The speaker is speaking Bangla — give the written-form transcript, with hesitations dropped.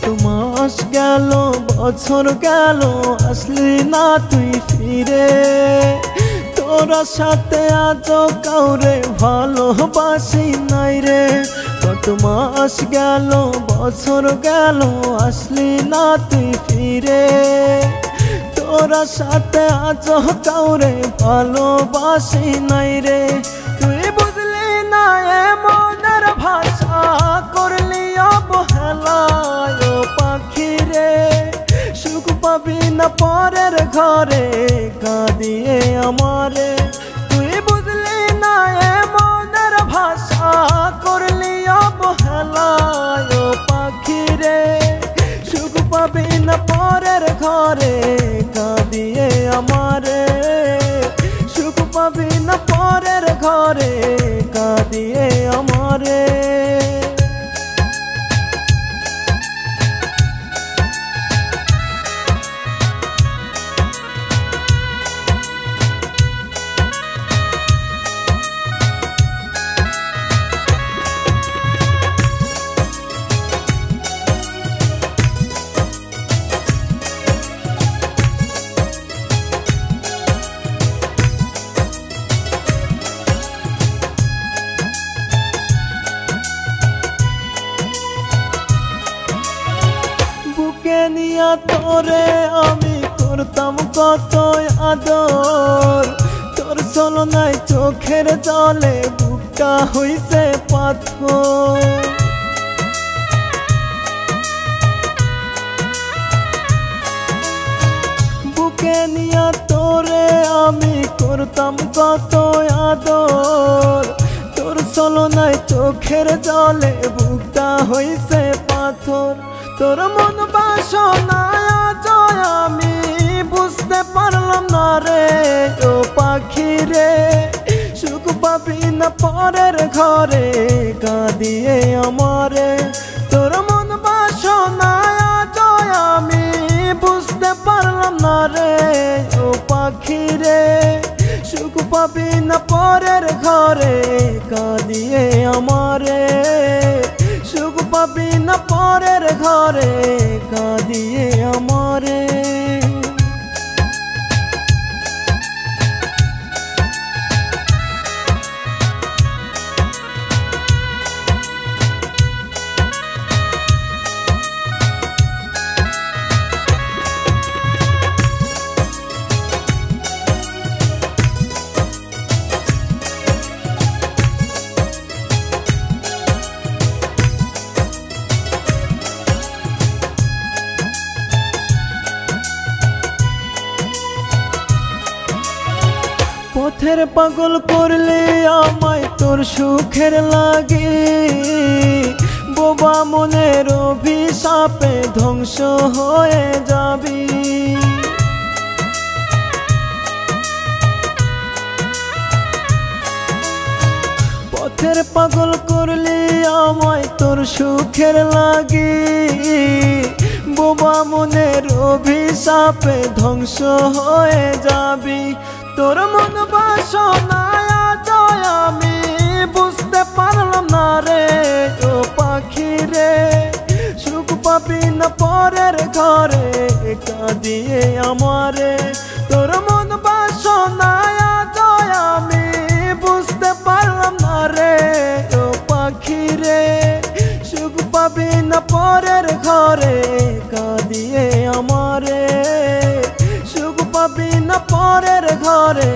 কত মাস গেল বছর গেল আসলি না তুই ফিরে, তোরা সাথে আজ কাউরে ভালোবাসি নাই রে। কত মাস গেল বছর গেল আসলি না তুই ফিরে, তোরা সাথে আজ কাউরে ভালোবাসি নাই রে। তুই বুঝলি না এ মনের ভাষা, করলি অবহেলা ও পাখি রে। সুখ পাবি না পরের ঘরে কাঁদিয়ে আমারে। তুই বুঝলি না এ মনের ভাষা, করলি অবহেলা ও পাখি রে। সুখ পাবি না পরের ঘরে কাঁদিয়ে আমারে। সুখ পাবি না পরের ঘরে কাঁদিয়ে আমারে। নিয়া তোরে আমি করতাম কত আদর, তোর চলনায় চোখের জলে বুকটা হইছে পাথর। বুকে নিয়া তোরে আমি করতাম কত আদর, তোর চলনায় চোখের জলে বুকটা হইছে পাথর। তোর মন বাসনায় আজ আমি বুঝতে পারলাম না রে ও পাখি রে। সুখ পাবি না পরের ঘরে কাঁদিয়ে আমারে। তোর মন বাসনায় আজ আমি বুঝতে পারলাম না রে ও পাখি রে। সুখ পাবি না পরের ঘরে কাঁদিয়ে আমারে। সুখ পাবি না পরের ঘরে কাঁদিয়ে আমারে। পথের পাগল করলে আমায় তোর সুখের লাগে, বোবা মনের অভিশাপে ধ্বংস হয়ে যাবি। পথের পাগল করলে আমায় তোর সুখের লাগে, বোবা মনের অভিশাপে ধ্বংস হয়ে যাবি। তোর মন বাসনায় আজ আমি বুঝতে পারলাম না রে ও পাখি রে। সুখ পাবি না পরের ঘরে কাঁদিয়ে আমারে। তোর মন বাসনায় আজ আমি বুঝতে পারলাম না রে ও পাখি রে। সুখ পাবি না পরের ঘরে কাঁদিয়ে আমারে। সুখ পাবি না পরের ঘরে